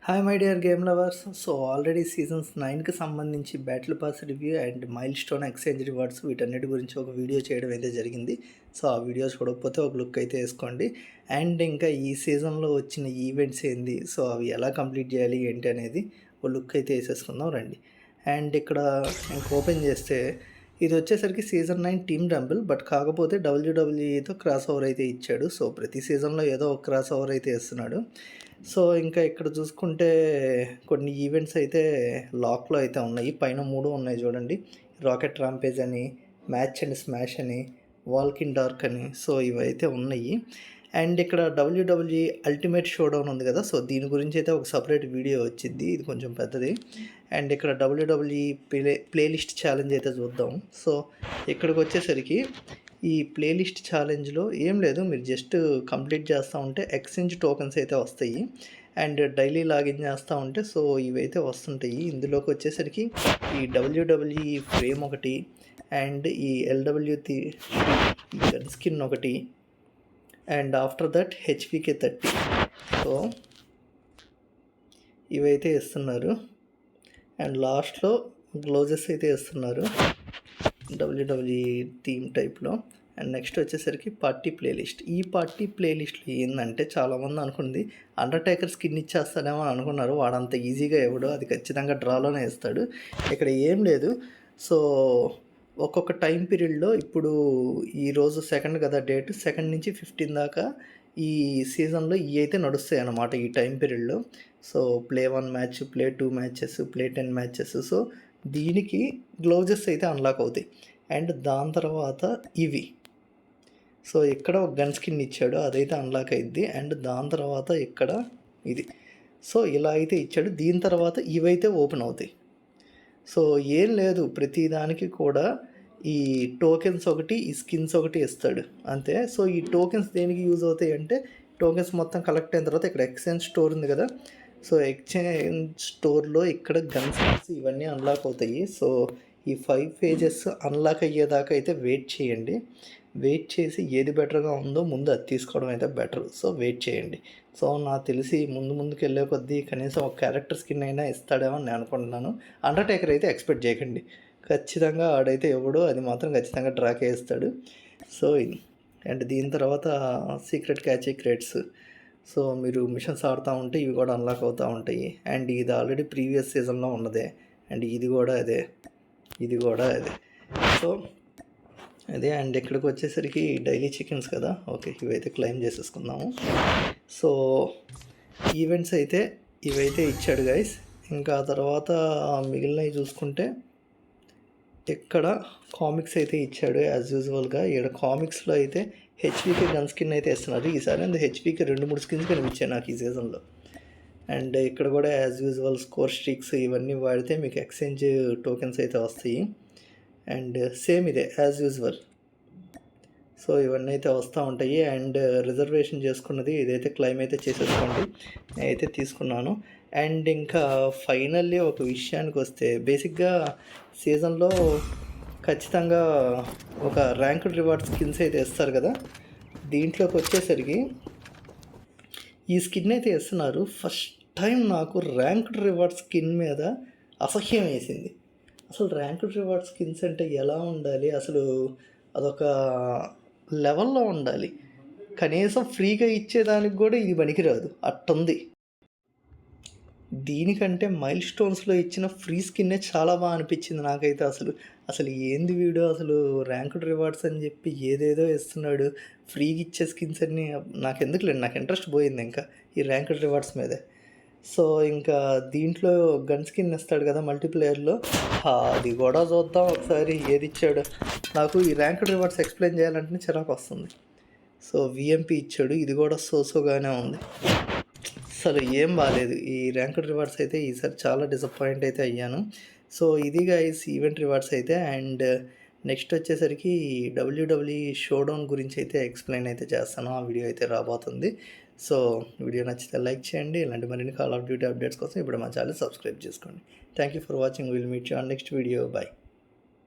Hi my dear game lovers. So already seasons 9కి సంబంధించి battle pass review and mile stone exchange rewards వీటన్నిటి గురించి ఒక video చేయడం అయితే జరిగింది. సో ఆ వీడియో చూడకపోతే ఒక లుక్ అయితే వేసుకోండి. అండ్ ఇంకా ఈ సీజన్లో వచ్చిన ఈవెంట్స్ ఏంది, సో అవి ఎలా కంప్లీట్ చేయాలి ఏంటి అనేది ఒక లుక్ అయితే వేసేసుకుందాం రండి. అండ్ ఇక్కడ ఇంక ఓపెన్ చేస్తే ఇది వచ్చేసరికి సీజన్ 9 టీమ్ డంబుల్, బట్ కాకపోతే డబ్ల్యూడబ్ల్యూఈతో క్రాస్ ఓవర్ అయితే ఇచ్చాడు. సో ప్రతి సీజన్లో ఏదో ఒక క్రాస్ ఓవర్ అయితే ఇస్తున్నాడు. సో ఇంకా ఇక్కడ చూసుకుంటే కొన్ని ఈవెంట్స్ అయితే లాక్లో అయితే ఉన్నాయి. పైన 3 ఉన్నాయి చూడండి. రాకెట్ రాంపేజ్ అని, మ్యాచ్ అండ్ స్మాష్ అని, వాల్క్ ఇన్ డార్క్ అని. సో ఇవైతే ఉన్నాయి. అండ్ ఇక్కడ డబ్ల్యూడబ్ల్యూఈ అల్టిమేట్ షోడౌన్ ఉంది కదా, సో దీని గురించి అయితే ఒక సపరేట్ వీడియో వచ్చింది, ఇది కొంచెం పెద్దది. అండ్ ఇక్కడ డబ్ల్యూడబ్ల్యూఈ ప్లేలిస్ట్ ఛాలెంజ్ అయితే చూద్దాం. సో ఇక్కడికి వచ్చేసరికి ఈ ప్లేలిస్ట్ ఛాలెంజ్లో ఏం లేదు, మీరు జస్ట్ కంప్లీట్ చేస్తూ ఉంటే ఎక్స్చేంజ్ టోకెన్స్ అయితే వస్తాయి. అండ్ డైలీ లాగిన్ చేస్తూ ఉంటే సో ఇవైతే వస్తుంటాయి. ఇందులోకి వచ్చేసరికి ఈ డబ్ల్యూడబ్ల్యూఈ ఫ్రేమ్ ఒకటి, అండ్ ఈ ఎల్డబ్ల్యూటీ గన్ స్కిన్ ఒకటి, అండ్ ఆఫ్టర్ దట్ హెచ్పికే 30. సో ఇవైతే ఇస్తున్నారు. అండ్ లాస్ట్లో గ్లోజెస్ అయితే ఇస్తున్నారు డబ్ల్యూడబ్ల్యూఈ థీమ్ టైప్లో. అండ్ నెక్స్ట్ వచ్చేసరికి పార్టీ ప్లేలిస్ట్. ఈ పార్టీ ప్లేలిస్ట్లో ఏంటంటే చాలామంది అనుకుంది అండర్టేకర్ స్కిన్ ఇచ్చేస్తాడేమో అని అనుకున్నారు. వాడంత ఈజీగా ఇవ్వడు, అది ఖచ్చితంగా డ్రాలోనే ఇస్తాడు. ఇక్కడ ఏం లేదు. సో ఒక్కొక్క టైం పీరియడ్లో ఇప్పుడు ఈరోజు 2 కదా డేట్, 2 నుంచి 15 దాకా ఈ సీజన్లో ఇవి అయితే నడుస్తాయి అన్నమాట ఈ టైం పీరియడ్లో. So play 1 match, play 2 matches, play 10 matches. So దీనికి గ్లౌజెస్ అయితే అన్లాక్ అవుతాయి. అండ్ దాని తర్వాత ఇవి, సో ఇక్కడ ఒక గన్ స్కిన్ ఇచ్చాడు, అదైతే అన్లాక్ అయింది. అండ్ దాని తర్వాత ఇక్కడ ఇది, సో ఇలా అయితే ఇచ్చాడు. దీని తర్వాత ఇవైతే ఓపెన్ అవుతాయి. సో ఏం లేదు, ప్రతి దానికి కూడా ఈ టోకెన్స్ ఒకటి, ఈ స్కిన్స్ ఒకటి ఇస్తాడు అంతే. సో ఈ టోకెన్స్ దేనికి యూజ్ అవుతాయి అంటే, టోకెన్స్ మొత్తం కలెక్ట్ అయిన తర్వాత ఇక్కడ ఎక్స్చేంజ్ స్టోర్ ఉంది కదా, సో ఎక్స్చేంజ్ స్టోర్లో ఇక్కడ గన్ స్కిన్స్ ఇవన్నీ అన్లాక్ అవుతాయి. సో ఈ 5 పేజెస్ అన్లాక్ అయ్యేదాకా అయితే వెయిట్ చేయండి. వెయిట్ చేసి ఏది బెటర్గా ఉందో ముందు అది తీసుకోవడం అయితే బెటర్. సో వెయిట్ చేయండి. సో నాకు తెలిసి ముందుకు వెళ్ళే కొద్దీ కనీసం ఒక క్యారెక్టర్ స్కిన్ అయినా ఇస్తాడేమో అని నేను అనుకుంటున్నాను. అండర్టేకర్ అయితే ఎక్స్పెక్ట్ చేయకండి, ఖచ్చితంగా ఆడైతే ఎవడో అది మాత్రం ఖచ్చితంగా డ్రాకే ఇస్తాడు. సో అండ్ దీని తర్వాత సీక్రెట్ క్యాచ్ క్రేట్స్. సో మీరు మిషన్స్ ఆడుతూ ఉంటే ఇవి కూడా అన్లాక్ అవుతూ ఉంటాయి. అండ్ ఇది ఆల్రెడీ ప్రీవియస్ సీజన్లో ఉన్నదే. అండ్ ఇది కూడా అదే. సో అదే. అండ్ ఇక్కడికి వచ్చేసరికి డైలీ చికెన్స్ కదా, ఓకే ఇవైతే క్లెయిమ్ చేసేసుకుందాము. సో ఈవెంట్స్ అయితే ఇవైతే ఇచ్చాడు గైస్. ఇంకా తర్వాత మిగిలినవి చూసుకుంటే ఇక్కడ కామిక్స్ అయితే ఇచ్చాడు యాజ్ యూజువల్గా. ఇక్కడ కామిక్స్లో అయితే హెచ్పికి గన్ స్కిన్ అయితే ఇస్తున్నారు ఈసారి. అండ్ హెచ్పికి 2-3 స్కిన్స్ కనిపించాయి నాకు ఈ సీజన్లో. అండ్ ఇక్కడ కూడా యాజ్ యూజువల్ స్కోర్ స్ట్రీక్స్ ఇవన్నీ వాడితే మీకు ఎక్స్చేంజ్ టోకెన్స్ అయితే వస్తాయి. అండ్ సేమ్ ఇదే యాజ్ యూజువల్. సో ఇవన్నీ అయితే వస్తూ ఉంటాయి. అండ్ రిజర్వేషన్ చేసుకున్నది ఇదైతే క్లెయిమ్ అయితే చేసేసుకోండి, నేనైతే తీసుకున్నాను. అండ్ ఇంకా ఫైనల్లీ ఒక విషయానికి వస్తే, బేసిక్గా సీజన్లో ఖచ్చితంగా ఒక ర్యాంక్డ్ రివార్డ్ స్కిన్స్ అయితే ఇస్తారు కదా, దీంట్లోకి వచ్చేసరికి ఈ స్కిన్ అయితే ఇస్తున్నారు. ఫస్ట్ టైం నాకు ర్యాంక్డ్ రివార్డ్ స్కిన్ మీద అసహ్యం వేసింది. అసలు ర్యాంక్డ్ రివార్డ్ స్కిన్స్ అంటే ఎలా ఉండాలి, అసలు అదొక లెవెల్లో ఉండాలి. కనీసం ఫ్రీగా ఇచ్చేదానికి కూడా ఇది పనికిరాదు, అట్టుంది. దీనికంటే మైల్ స్టోన్స్లో ఇచ్చిన ఫ్రీ స్కిన్నే చాలా బాగా అనిపించింది నాకైతే. అసలు ఏంది వీడియో, అసలు ర్యాంక్డ్ రివార్డ్స్ అని చెప్పి ఏదేదో ఇస్తున్నాడు, ఫ్రీగా ఇచ్చే స్కిన్స్ అన్నీ నాకు ఎందుకులేండి, నాకు ఇంట్రెస్ట్ పోయింది ఇంకా ఈ ర్యాంక్డ్ రివార్డ్స్ మీదే. సో ఇంకా దీంట్లో గన్ స్కిన్ ఇస్తాడు కదా మల్టీప్లేయర్లో, అది కూడా చూద్దాం ఒకసారి ఏది ఇచ్చాడు. నాకు ఈ ర్యాంక్డ్ రివార్డ్స్ ఎక్స్ప్లెయిన్ చేయాలంటే చిరాకు వస్తుంది. సో విఎంపీ ఇచ్చాడు, ఇది కూడా సోగానే ఉంది, అసలు ఏం బాగాలేదు. ఈ ర్యాంక్డ్ రివార్డ్స్ అయితే ఈసారి చాలా డిసప్పాయింట్ అయితే అయ్యాను. సో ఇది గైస్ ఈవెంట్ రివార్డ్స్ అయితే. అండ్ నెక్స్ట్ వచ్చేసరికి డబ్ల్యూడబ్ల్యూఈ షోడౌన్ గురించి అయితే ఎక్స్ప్లెయిన్ అయితే చేస్తాను, ఆ వీడియో అయితే రాబోతుంది. సో వీడియో నచ్చితే లైక్ చేయండి. ఇలాంటి మరిన్ని కాల్ ఆఫ్ డ్యూటీ అప్డేట్స్ కోసం ఇప్పుడు మా ఛానల్ సబ్స్క్రైబ్ చేసుకోండి. Thank you for watching. Will meet you on next video. By.